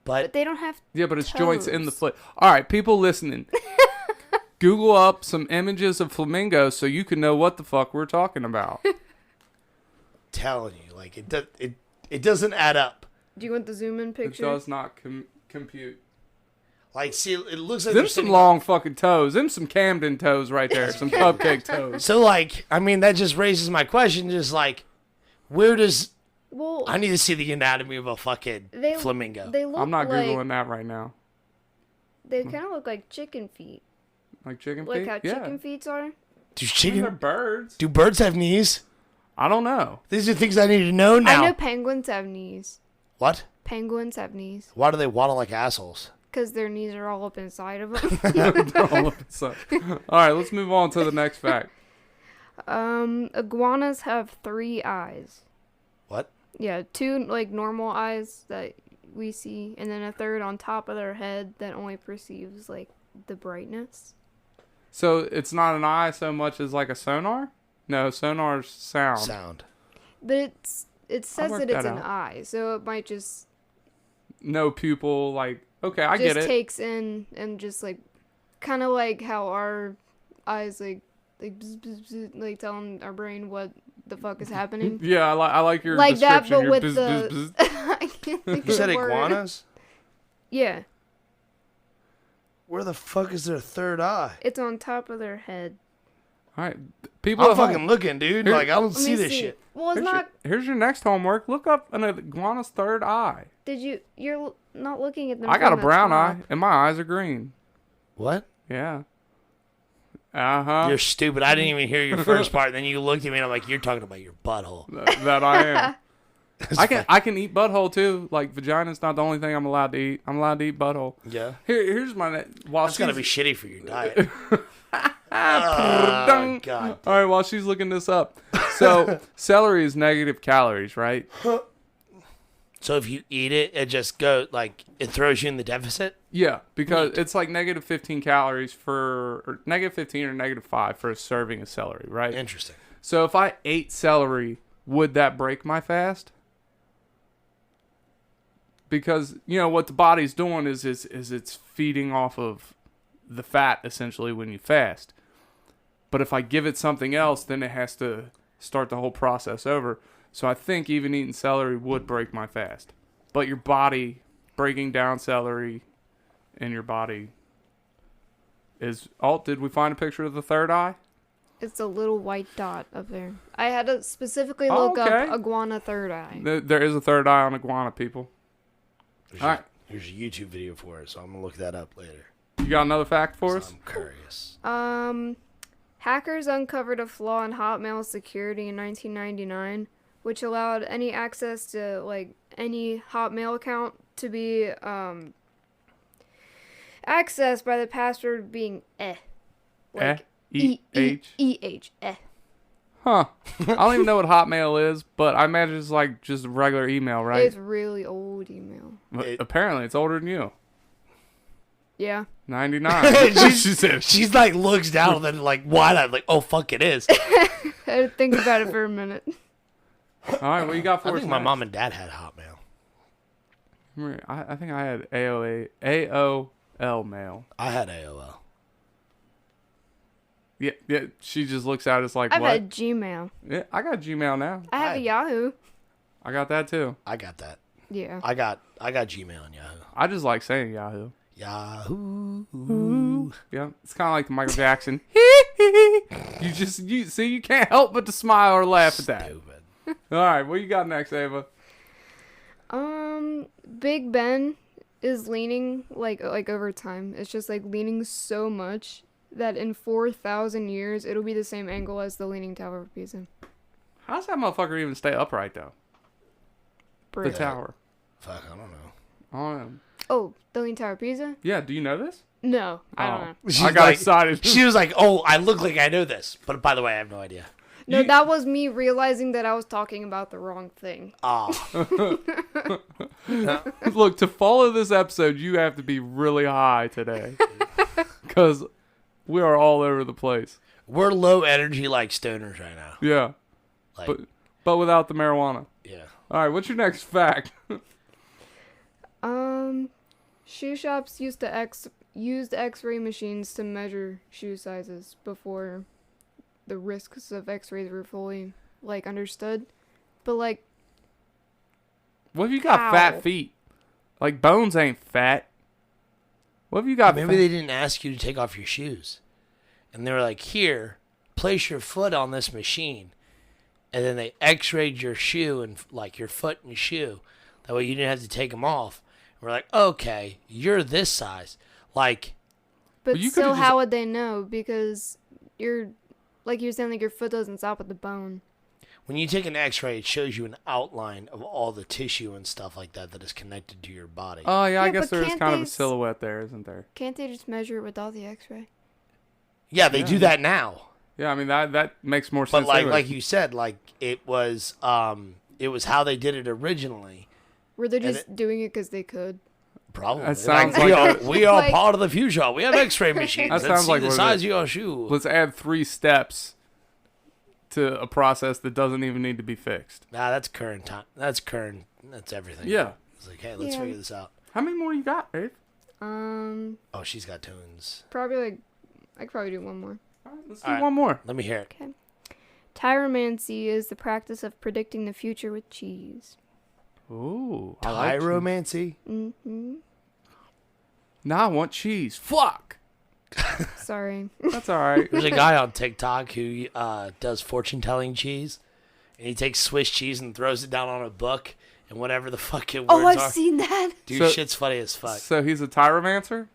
but But they don't have. Yeah, but it's joints in the Toes. foot. All right, people listening. Google up some images of flamingos so you can know what the fuck we're talking about. telling you, like, it doesn't add up. Do you want the zoom in It picture? does not compute. Like, see, it looks like Them they're some sitting long fucking toes. Them some Camden toes right there. Some cupcake toes. So, like, I mean, that just raises my question. Just like, where does Well, I need to see the anatomy of a fucking flamingo? They look I'm not like, Googling that right now. They kind of look like chicken feet. Like chicken Like feet? how Yeah. chicken feet are. Do I mean, they're chicken? birds. Do birds have knees? I don't know. These are things I need to know now. I know penguins have knees. What? Penguins have knees. Why do they waddle like assholes? Because their knees are all up inside of them. All of a sudden. All right, let's move on to the next fact. Iguanas have 3 eyes. What? Yeah, 2 like normal eyes that we see, and then a third on top of their head that only perceives like the brightness. So it's not an eye so much as like a sonar? No, sonar's sound. Sound. But it says work that it's that an out. eye, so it might just No pupil, like, okay, I just get it. takes in and just like kind of like how our eyes like bzz, bzz, bzz, like telling our brain what the fuck is happening. Yeah, I like your Like that, description. but Your with bzz, the bzz, bzz. I can't think You of said the word. iguanas? Yeah, Where the fuck is their third eye? it's on top of their head. All right, people I'm at home, fucking looking, dude. Here- Like, I don't Let see me this see. shit. Well, it's here's not. here's your next homework. Look up an iguana's third eye. You're not looking at them. I got a from the brown top. eye, and my eyes are green. What? Yeah. Uh-huh. You're stupid. I didn't even hear your first part. Then you looked at me and I'm like, you're talking about your butthole. That I am. I can eat butthole too. Like, vagina's not the only thing I'm allowed to eat. I'm allowed to eat butthole. Yeah. Here's my while That's gotta she's- be shitty for your diet. Dun. God. All right, while she's looking this up. So, celery is negative calories, right? So if you eat it, it just goes, like, it throws you in the deficit? Yeah, because it's like negative 15 calories or negative 15 or negative 5 for a serving of celery, right? Interesting. So, if I ate celery, would that break my fast? Because, you know, what the body's doing is it's feeding off of the fat, essentially, when you fast. But if I give it something else, then it has to start the whole process over. So I think even eating celery would break my fast. But your body breaking down celery in your body is... Alt, did we find a picture of the third eye? It's a little white dot up there. I had to specifically Oh, look okay. up iguana third eye. There is a third eye on iguana, people. All right. Here's a YouTube video for it, so I'm gonna look that up later. You got another fact for us? I'm curious. Hackers uncovered a flaw in Hotmail security in 1999, which allowed any access to like any Hotmail account to be accessed by the password being like E-H? E-H, Huh. I don't even know what Hotmail is, but I imagine it's like just regular email, right? It's really old email. Apparently, it's older than you. Yeah. 99. She said. She's like looks down and then like wide eyed like, oh fuck, it is. I had to think about it for a minute. All right, what you got for I us think my next? mom and dad had Hotmail. I think I had AOL mail. I had AOL. Yeah. She just looks at us like, I've what? had Gmail. Yeah, I got Gmail now. I have a Yahoo. I got that too. I got that. Yeah. I got Gmail and Yahoo. I just like saying Yahoo. Yahoo. Yeah, it's kind of like the Michael Jackson. You can't help but to smile or laugh at that. Stupid. All right, what you got next, Ava? Big Ben is leaning like over time. It's just like leaning so much that in 4,000 years it'll be the same angle as the Leaning Tower of Pisa. How does that motherfucker even stay upright though? The Bridge. tower. Fuck, I don't know. I don't know. Oh, the Leaning Tower of Pisa? Yeah, do you know this? No, I don't know. She's I got like- excited. She was like, oh, I look like I know this. But by the way, I have no idea. No, You- that was me realizing that I was talking about the wrong thing. Ah. Look, to follow this episode, you have to be really high today. Because we are all over the place. We're low energy like stoners right now. Yeah, Like, but without the marijuana. yeah. All right, what's your next fact? Shoe shops used X-ray machines to measure shoe sizes before the risks of X-rays were fully understood. But What if you got How? fat feet? Like, bones ain't fat. What if you got Maybe they didn't ask you to take off your shoes. And they were like, here, place your foot on this machine. And then they x-rayed your shoe and like your foot and shoe. That way you didn't have to take them off. And we're like, okay, you're this size. Like, But Well, you still, could've just- how would they know? Because you're saying like your foot doesn't stop at the bone. when you take an x-ray, it shows you an outline of all the tissue and stuff like that that is connected to your body. Oh, yeah, I Yeah, guess but there is can't kind of they a silhouette there, isn't there? Can't they just measure it without the X-ray? yeah, they do that now. Yeah, I mean, that makes more But sense. like anyway. like you said, like it was how they did it originally. Were they And just doing it because they could? Probably. That sounds we like are we are Like- part of the future. We have X-ray machines. That Let's sounds see like the what it size is. of your shoe. Let's add 3 steps to a process that doesn't even need to be fixed. Nah, that's current time. That's current. That's everything. Yeah. It's like, hey, let's Yeah. figure this out. How many more you got, Dave? Oh, she's got tunes. Probably I could probably do one more. All right, let's do All right. one more. Let me hear it. Tyromancy is the practice of predicting the future with cheese. Ooh, I like cheese. Tyromancy. Mm-hmm. Now I want cheese. Fuck. Sorry. That's all right. There's a guy on TikTok who does fortune-telling cheese, and he takes Swiss cheese and throws it down on a book, and whatever the fucking words Oh, I've are. seen that. Dude, So- shit's funny as fuck. So he's a tyromancer?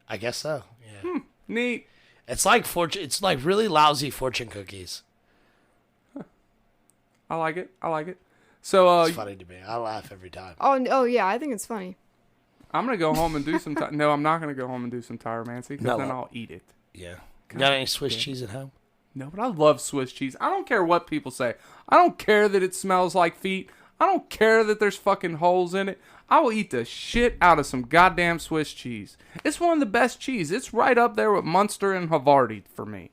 I guess so. Yeah. Neat. It's like fortune. It's like really lousy fortune cookies. I like it. I like it. So It's funny to me. I laugh every time. Oh yeah, I think it's funny. I'm going to go home and do some no, I'm not going to go home and do some tyromancy because No. then I'll eat it. Yeah. You got any Swiss cheese at home? No, but I love Swiss cheese. I don't care what people say. I don't care that it smells like feet. I don't care that there's fucking holes in it. I will eat the shit out of some goddamn Swiss cheese. It's one of the best cheese. It's right up there with Munster and Havarti for me.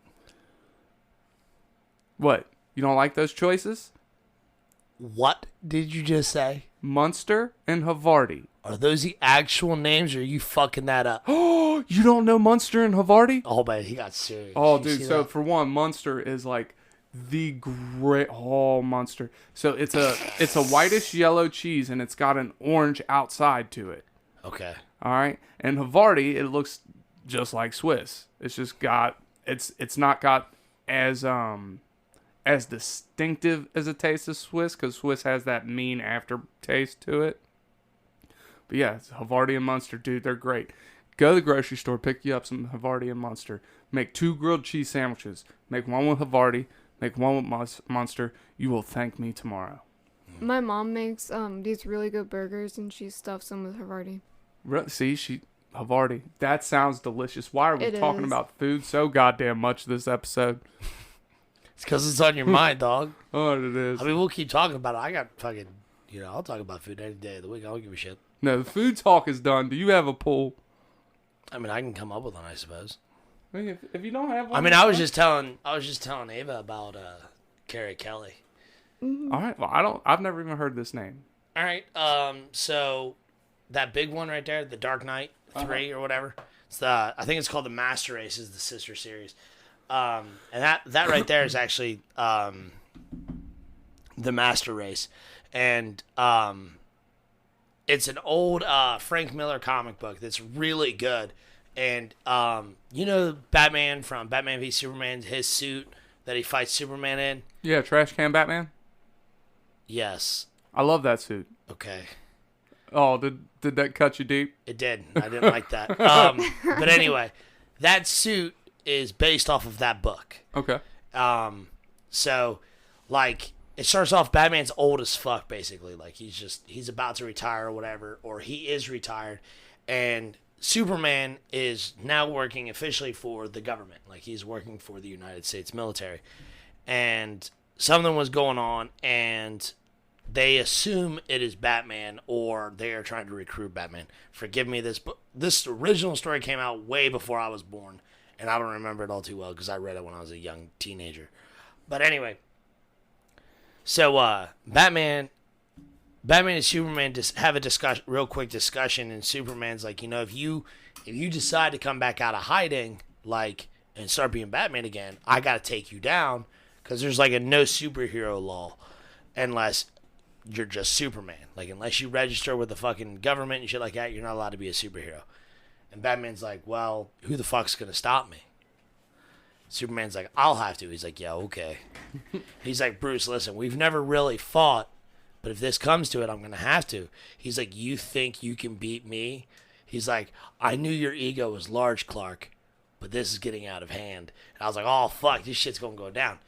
What? You don't like those choices? What did you just say? Munster and Havarti. Are those the actual names, or are you fucking that up? Oh, you don't know Munster and Havarti? Oh man, he got serious. Oh, You dude. see So that? for one, Munster is like the great Munster. So it's a whitish yellow cheese and it's got an orange outside to it. Okay. All right, and Havarti, it looks just like Swiss. It's just got it's not got as distinctive as a taste as Swiss because Swiss has that mean aftertaste to it. But yeah, it's Havarti and Munster, dude, they're great. Go to the grocery store, pick you up some Havarti and Munster. Make 2 grilled cheese sandwiches. Make one with Havarti, make one with Munster. You will thank me tomorrow. My mom makes these really good burgers and she stuffs them with Havarti. See, Havarti. That sounds delicious. Why are we It talking is. about food so goddamn much this episode? It's because it's on your mind, dog. Oh, it is. I mean, we'll keep talking about it. I got fucking, I'll talk about food any day of the week. I don't give a shit. No, the food talk is done. Do you have a pool? I mean, I can come up with one, I suppose. I mean, if you don't have one, I mean, I was just telling Ava about Carrie Kelly. all right. Well, I've never even heard this name. All right. So that big one right there, the Dark Knight 3 or whatever. It's I think it's called the Master Race, is the sister series. And that right there is actually the Master Race, and it's an old Frank Miller comic book that's really good. And Batman from Batman v Superman, his suit that he fights Superman in. Yeah, Trash Can Batman. Yes. I love that suit. Okay. Oh, did that cut you deep? It did. I didn't like that. But anyway, that suit is based off of that book. Okay. So, like, it starts off Batman's old as fuck, basically. Like, he's about to retire or whatever, or he is retired, and Superman is now working officially for the government. Like, he's working for the United States military. And something was going on, and they assume it is Batman, or they are trying to recruit Batman. Forgive me, this original story came out way before I was born, and I don't remember it all too well because I read it when I was a young teenager. But anyway, so Batman and Superman just have a real quick discussion, and Superman's like, if you decide to come back out of hiding, like, and start being Batman again, I gotta take you down, because there's like a no superhero law unless you're just Superman. Like, unless you register with the fucking government and shit like that, you're not allowed to be a superhero. And Batman's like, well, who the fuck's gonna stop me? Superman's like, I'll have to. He's like, yeah, okay. He's like, Bruce, listen, we've never really fought, but if this comes to it, I'm going to have to. He's like, you think you can beat me? He's like, I knew your ego was large, Clark, but this is getting out of hand. And I was like, oh, fuck, this shit's going to go down.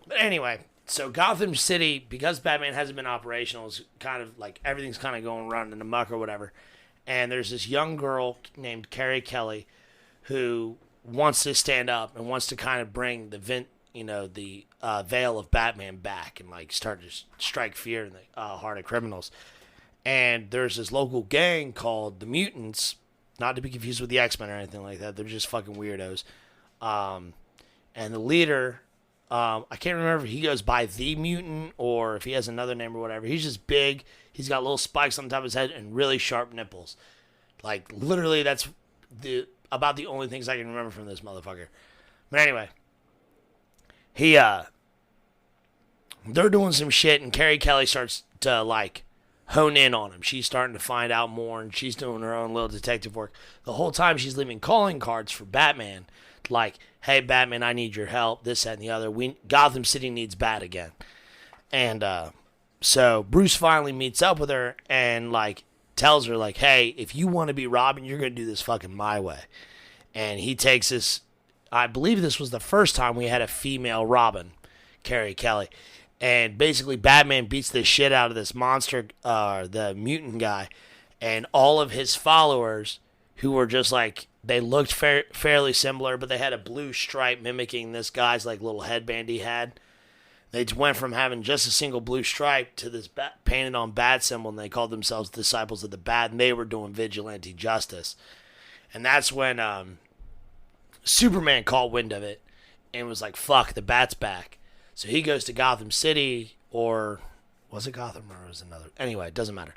But anyway, so Gotham City, because Batman hasn't been operational, is kind of like everything's kind of going running amok or whatever. And there's this young girl named Carrie Kelly who wants to stand up and wants to kind of bring the veil of Batman back and like start to strike fear in the heart of criminals. And there's this local gang called the Mutants, not to be confused with the X-Men or anything like that. They're just fucking weirdos. And the leader, I can't remember if he goes by the Mutant or if he has another name or whatever. He's just big. He's got little spikes on top of his head and really sharp nipples. Like, literally, that's about the only things I can remember from this motherfucker. But anyway, they're doing some shit, and Carrie Kelly starts to, like, hone in on him. She's starting to find out more, and she's doing her own little detective work. The whole time she's leaving calling cards for Batman, like, hey, Batman, I need your help, this, that, and the other. Gotham City needs Bat again. And so Bruce finally meets up with her and, like, tells her, like, hey, if you want to be Robin, you're going to do this fucking my way. And he takes this, I believe this was the first time we had a female Robin, Carrie Kelly. And basically Batman beats the shit out of this monster, the mutant guy, and all of his followers, who were just like, they looked fairly similar, but they had a blue stripe mimicking this guy's like little headband he had. They went from having just a single blue stripe to this painted on bat symbol, and they called themselves Disciples of the Bat, and they were doing vigilante justice. And that's when Superman caught wind of it and was like, fuck, the Bat's back. So he goes to Gotham City, or was it Gotham or was it another? Anyway, it doesn't matter.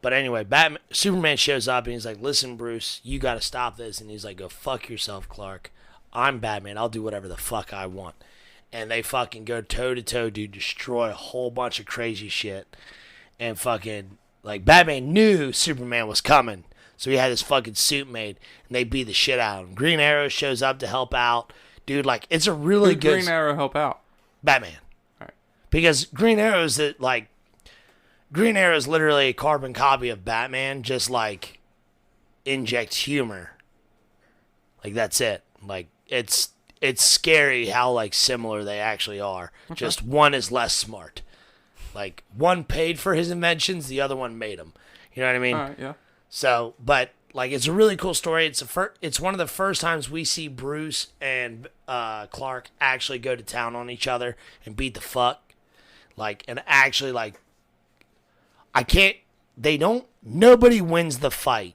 But anyway, Superman shows up and he's like, listen, Bruce, you got to stop this. And he's like, go fuck yourself, Clark. I'm Batman. I'll do whatever the fuck I want. And they fucking go toe-to-toe, dude, destroy a whole bunch of crazy shit. And fucking, like, Batman knew Superman was coming. So he had his fucking suit made, and they beat the shit out of him. Green Arrow shows up to help out. Dude, like, it's a really good... Green Arrow help out? Batman. All right. Because Green Arrow is literally a carbon copy of Batman, just, like, injects humor. Like, that's it. Like, it's scary how, like, similar they actually are. Okay. Just one is less smart. Like, one paid for his inventions, the other one made them. You know what I mean? All right, yeah. So, but, like it's a really cool story. It's one of the first times we see Bruce and Clark actually go to town on each other and beat the fuck. Like, and actually, like, nobody wins the fight.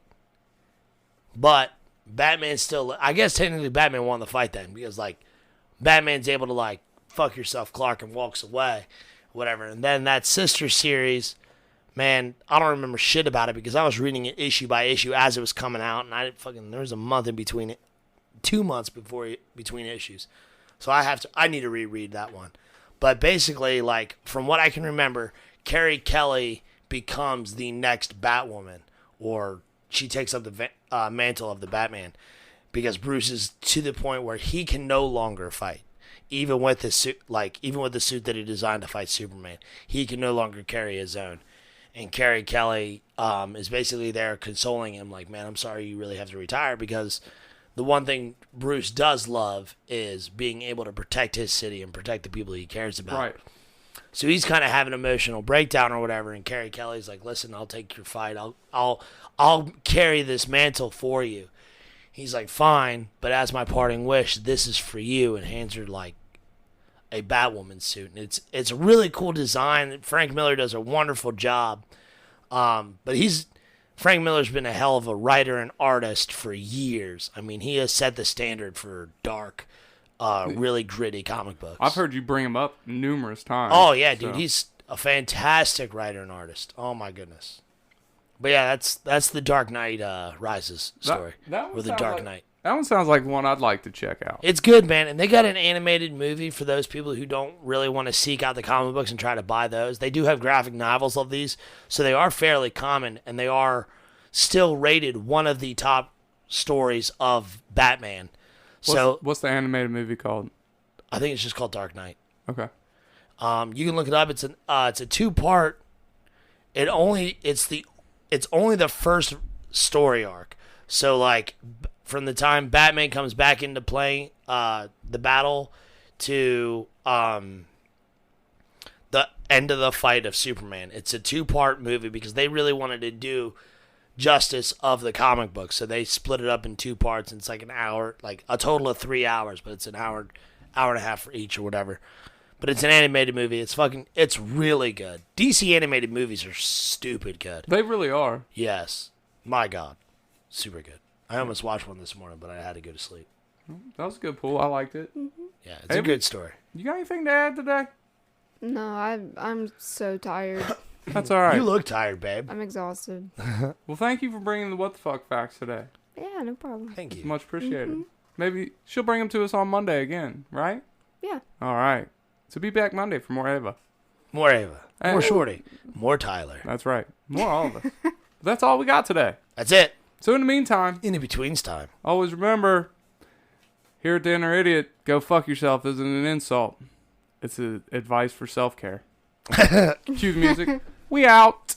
But Batman still, I guess technically Batman won the fight then, because, like, Batman's able to, like, fuck yourself, Clark, and walks away, whatever. And then that sister series, man, I don't remember shit about it because I was reading it issue by issue as it was coming out, and there was a month in between it, 2 months between issues. So I need to reread that one. But basically, like, from what I can remember, Carrie Kelly becomes the next Batwoman, or she takes up the mantle of the Batman, because Bruce is to the point where he can no longer fight, even with the suit, that he designed to fight Superman, he can no longer carry his own. And Carrie Kelly is basically there consoling him, like, man, I'm sorry you really have to retire, because the one thing Bruce does love is being able to protect his city and protect the people he cares about. Right. So he's kind of having an emotional breakdown or whatever, and Carrie Kelly's like, listen, I'll take your fight. I'll carry this mantle for you. He's like, fine, but as my parting wish, this is for you, and hands her, like, a Batwoman suit. And it's a really cool design. Frank Miller does a wonderful job. But Frank Miller's been a hell of a writer and artist for years. I mean, he has set the standard for dark, really gritty comic books. I've heard you bring him up numerous times. Oh, yeah, dude. He's a fantastic writer and artist. Oh, my goodness. But, yeah, that's the Dark Knight Rises story. Or the Dark Knight. That one sounds like one I'd like to check out. It's good, man. And they got an animated movie for those people who don't really want to seek out the comic books and try to buy those. They do have graphic novels of these, so they are fairly common, and they are still rated one of the top stories of Batman. What's the animated movie called? I think it's just called Dark Knight. Okay. You can look it up. It's a 2-part. It's only the first story arc. So, like, from the time Batman comes back into play, the battle, to the end of the fight of Superman. It's a 2-part movie because they really wanted to do justice of the comic book. So they split it up in 2 parts, and it's like an hour, like a total of 3 hours, but it's an hour and a half for each or whatever. But it's an animated movie. It's really good. DC animated movies are stupid good. They really are. Yes. My God. Super good. I almost watched one this morning, but I had to go to sleep. That was a good pull. I liked it. Yeah, it's a good story. You got anything to add today? No, I'm so tired. That's all right. You look tired, babe. I'm exhausted. Well, thank you for bringing the What the Fuck facts today. Yeah, no problem. Thank you. It's much appreciated. Maybe she'll bring them to us on Monday again, right? Yeah. All right. So be back Monday for more Ava. More Ava. Hey. More Shorty. More Tyler. That's right. More all of us. That's all we got today. That's it. So in the meantime, In betweens time. always remember, here at the Inner Idiot, go fuck yourself isn't an insult. It's advice for self-care. Cue the music. We out.